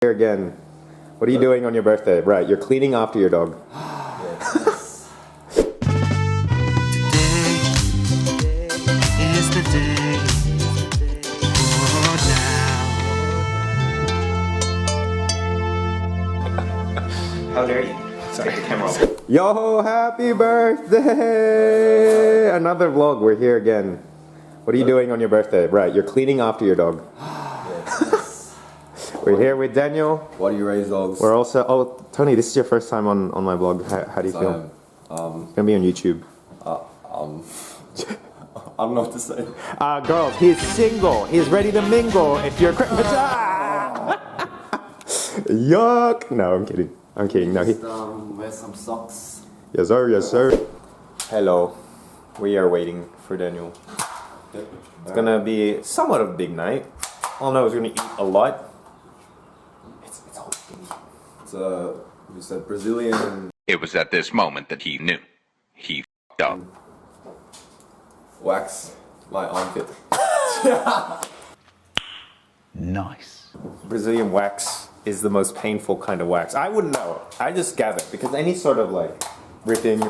Here again. What are you doing on your birthday? Right, you're cleaning after your dog. Today is the day. How dare you? Sorry, the camera. Yo, happy birthday! Another vlog, we're here again. What are you doing on your birthday? Right, you're cleaning after your dog. We're here with Daniel. Why do you raise dogs? We're also, oh, Tony, this is your first time on my vlog. How do you feel? It's gonna be on YouTube. I don't know what to say. Girls, he's single. He's ready to mingle. If you're yuck! No, I'm kidding. I'm kidding. No, he. Wear some socks. Yes, sir. Yes, sir. Hello. We are waiting for Daniel. It's gonna be somewhat of a big night. Oh no, he's gonna eat a lot. It's all It's you said Brazilian It was at this moment that he knew. He f***ed up. wax my armpit. Nice. Brazilian wax is the most painful kind of wax. I wouldn't know. I just gathered because any sort of like ripping.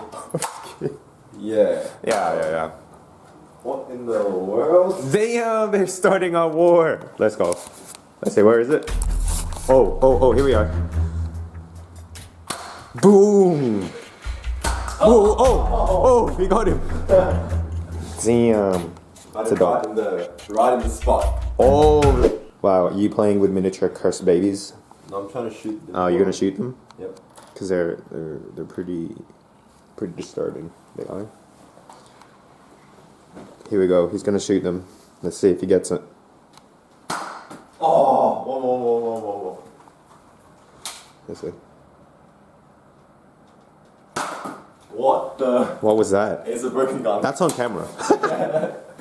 Yeah. Yeah. What in the world? Damn, they're starting a war. Let's go. Let's see, where is it? Oh, here we are. Boom. Oh, we got him. Damn. It's a dog. Right in the spot. Oh, wow. You playing with miniature cursed babies? No, I'm trying to shoot them. Oh, you're gonna shoot them? Yep. Because they're pretty disturbing. They are. Here we go. He's gonna shoot them. Let's see if he gets it. Oh, whoa. Let's see. What the? What was that? It's a broken gun. That's on camera.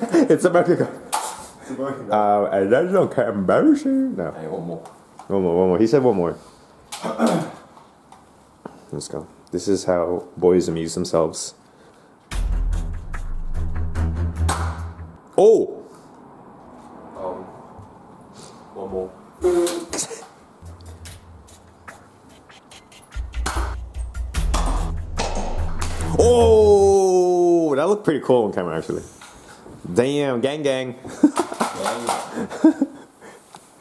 It's a broken gun. It's a broken gun. And that's on camera. No. Hey, one more. One more. He said one more. Let's go. This is how boys amuse themselves. Oh! One more. Oh! That looked pretty cool on camera, actually. Damn, gang. I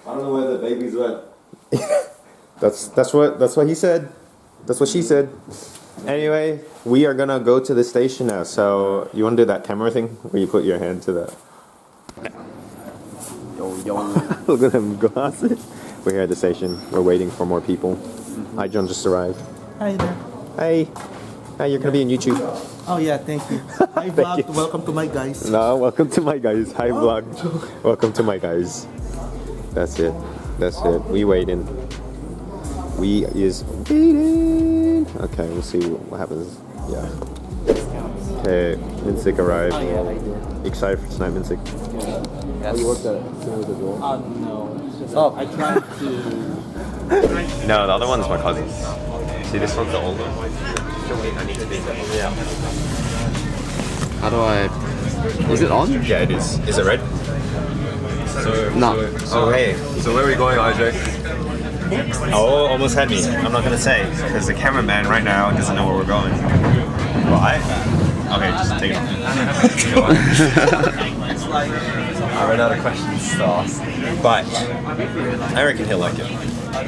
don't know where the babies went. That's what he said. That's what she said. Anyway, we are gonna go to the station now. So you want to do that camera thing where you put your hand to the. Yo. Look at them glasses. We're here at the station. We're waiting for more people. Hi, John just arrived. Hi there. Hey, you're gonna be on YouTube. Oh yeah, thank you. Hi vlog, welcome to my guys. No, welcome to my guys. Hi vlog. Welcome to my guys. That's it. We waiting. We is waiting. Okay, we'll see what happens. Yeah. Okay, Minsick arrived. Oh yeah, I did. Excited for tonight, Minsick? Yes. You worked at the door? No. Oh. I tried to. No, the other one's my cousin. See, this one's the old one. I need to be there. Yeah. How do I... Is it on? Yeah, it is. Is it red? No. So hey. So where are we going, IJ? Oh, almost had me. I'm not gonna say because the cameraman right now doesn't know where we're going. Why? Okay, just take it off. I ran out of questions to ask. But I reckon he'll like it. I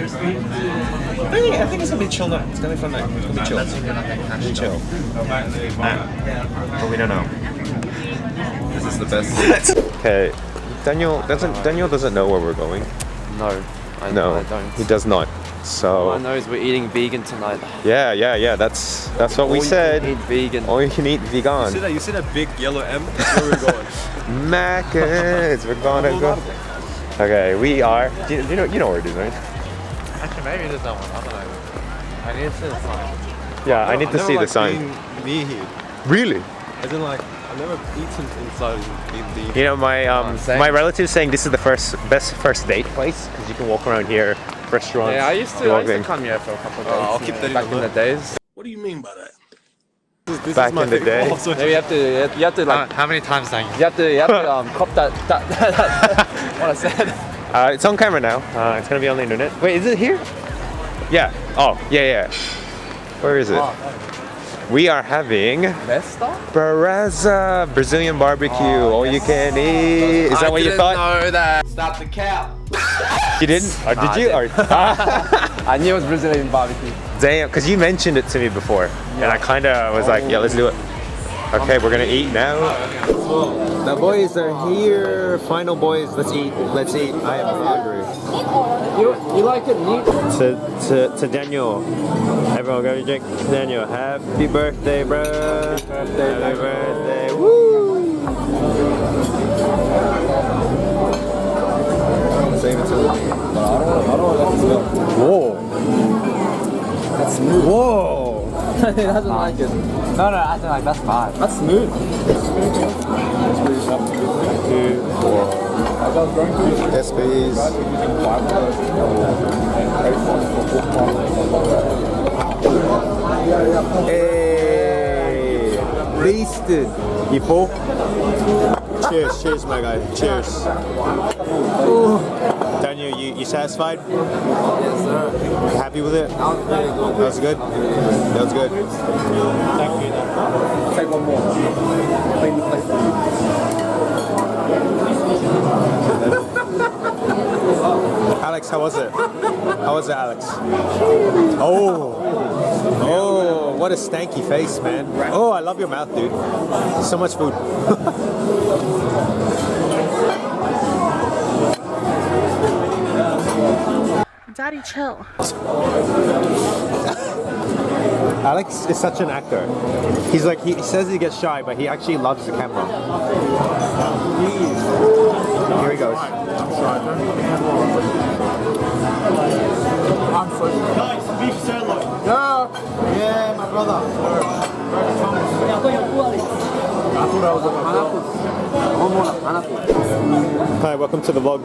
think it's gonna be chill night. It's gonna be fun night. It's gonna be chill. It's be chill. But we don't know. This is the best. Okay, Daniel doesn't know where we're going. No. I No, don't. he does not. All I So know is we're eating vegan tonight. yeah. That's what we said. Eat vegan. All you can eat vegan. You see that big yellow M? That's where we're going. Macca's, we're gonna go. Okay, we are. You know where it is, right? Actually, maybe it is that one. I don't know. I need to see the sign. Yeah, I need to see the sign. Me here. Really? As in, like, I've never eaten inside the. You know, my relatives saying this is the best first date place because you can walk around here, restaurants. Yeah, I used to come here for a couple of days. I'll keep that back in the days. What do you mean by that? This back is my in the thing. day. Also, Maybe you have to like How many times, Daniel? you have to cop that what I said. It's on camera now. It's gonna be on the internet. Wait, is it here? Yeah. Oh, yeah. Where is it? We are having Barraza Brazilian barbecue. All you can eat. Is that what you thought? I didn't know that. Stop the cap. You didn't? Or did you? Or, I knew it was Brazilian barbecue. damn, because you mentioned it to me before, and I kind of was like, yeah, let's do it. Okay, we're gonna eat now. The boys are here. Final boys, let's eat. Let's eat. I am hungry. You like it neat? To Daniel. Everyone go drink. Daniel, happy birthday, bro. Happy birthday. Woo! Save it to me. Whoa. That's smooth. Whoa. He doesn't like it. No, I think like that's fine. That's smooth. 2, 4. Yes, please. Hey, wasted. You full? Cheers, my guy. Cheers. Daniel, you satisfied? Yes, sir. You happy with it? That was very good. That was good. That was good. Thank you. I'll take one more. Clean the place. Alex, how was it? How was it, Alex? Oh, what a stanky face, man. Oh, I love your mouth, dude. So much food. Daddy, chill. Alex is such an actor. He's like, he says he gets shy, but he actually loves the camera. Here he goes. Yeah, my brother. Hi, welcome to the vlog.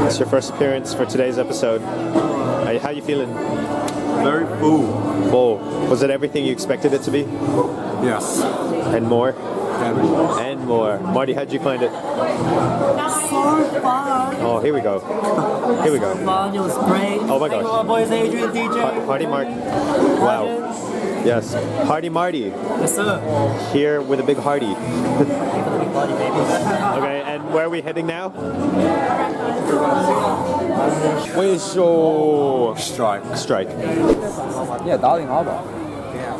It's your first appearance for today's episode. How you feeling? Very full. Full. Was it everything you expected it to be? Yes. And more? Very. And more. Marty, how'd you find it? So fun. Oh, here we go. Here we go. Fun. It was great. Oh my gosh. Hello, boys, Adrian, DJ. Party Mark. Wow. Yes. Party Marty. Yes, sir. Here with a big hearty. Party, baby. Okay, and where are we heading now? Where's your strike? Yeah, Darling Harbour.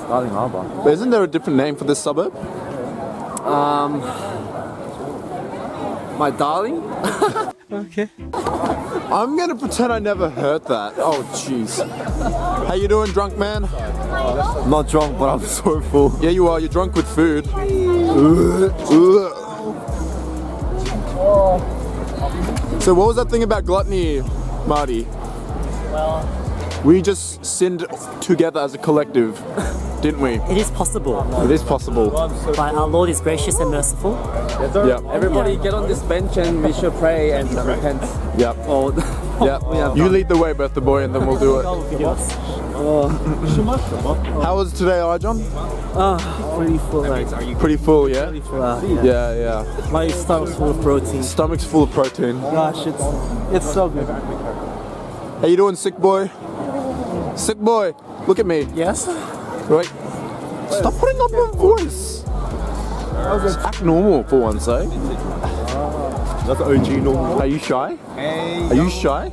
Darling Harbour. But isn't there a different name for this suburb? My darling? Okay. I'm gonna pretend I never heard that. Oh, jeez. How you doing, drunk man? I'm not drunk, but I'm so full. Yeah, you are. You're drunk with food. So what was that thing about gluttony, Marty? Well, We just sinned together as a collective, didn't we? it is possible. It is possible. But our Lord is gracious and merciful. Yeah. Everybody get on this bench and we should pray and repent. Yeah. Oh, Yeah. You lead the way, Bertha boy, and then we'll do it. How was today, Arjon? Pretty full. Pretty full, yeah? Yeah. Yeah. My stomach's full of protein. Stomach's full of protein. Gosh, it's so good. How you doing, sick boy? Sick boy, look at me. Yes? Right. Stop putting up your voice. Just act normal for once, eh? That's OG normal. Are you shy? Are you shy?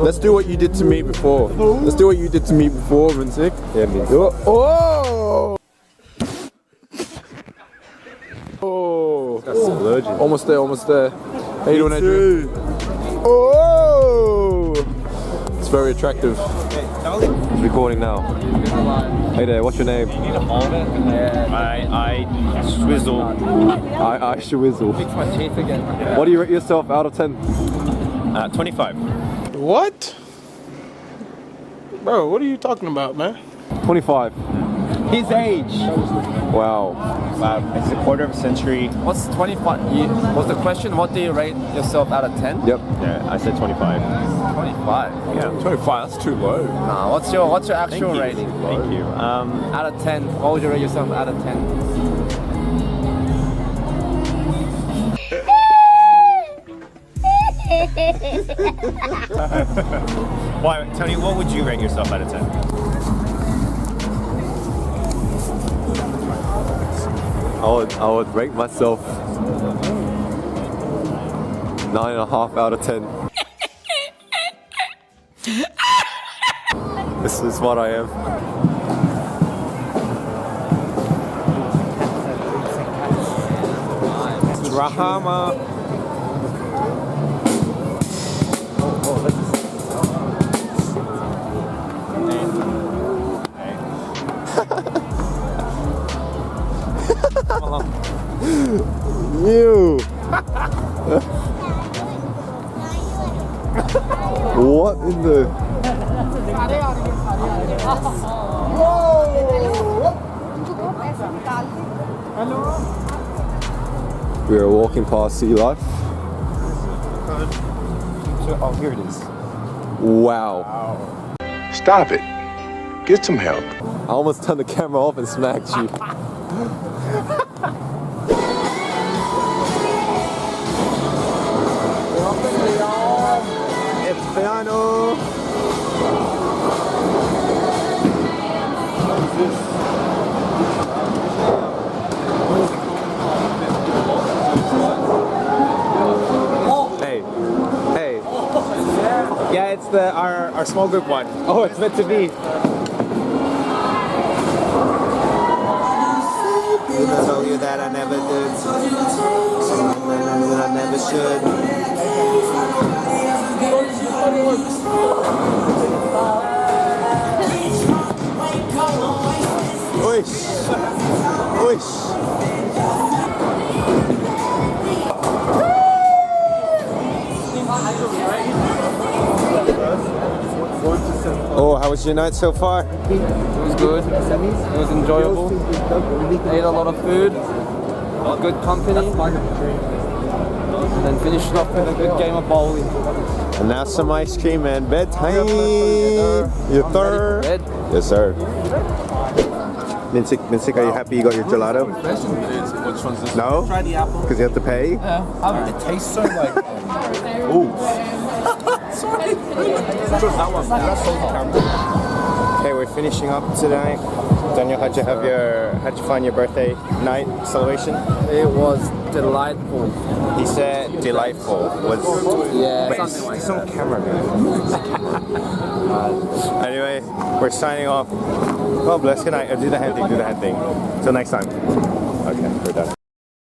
Let's do what you did to me before. Let's do what you did to me before, Vincent. Yeah, me. Oh! Oh! That's allergic. Almost there, almost there. How you doing, Adrian? Oh! It's very attractive. Recording now. Hey there, what's your name? you need to hold it. I Swizzle. I Schwizzle. Fix my teeth again. What do you rate yourself out of 10? 25. What? Bro, what are you talking about, man? 25. His age. Wow. Wow. It's a quarter of a century. What's 25? Was the question, what do you rate yourself out of 10? Yep. Yeah, I said 25. 25. Yeah. 25, that's too low. Nah, what's your actual rating? Thank you. Out of 10, what would you rate yourself out of 10? Why, Tony, what would you rate yourself out of 10? I would rate myself 9.5 out of 10. This is what I am. Rahama. You. What in the? We are walking past Sea Life. Oh, here it is. Wow. Stop it. Get some help. I almost turned the camera off and smacked you. It's piano. Hey, hey. Yeah, it's our small group one. Oh, it's meant to be. You told you that I never did. I never should. Oish. Oish. Oh, how was your night so far? It was good. It was enjoyable. Ate a lot of food. Good company. And then finished off with a good game of bowling. And now some ice cream and bedtime. Your I'm third. ready for bed. Yes, sir. Minsik, are you happy you got your gelato? Which one's this? No? Try the apple. Because you have to pay? It tastes so like. Okay, we're finishing up tonight. Daniel, how'd you find your birthday night celebration? It was delightful. He said delightful. Was Yeah, Wait, something like he's that. on camera, man. Anyway, we're signing off. God bless. Good night. Do the hand thing. Till next time. Okay, we're done.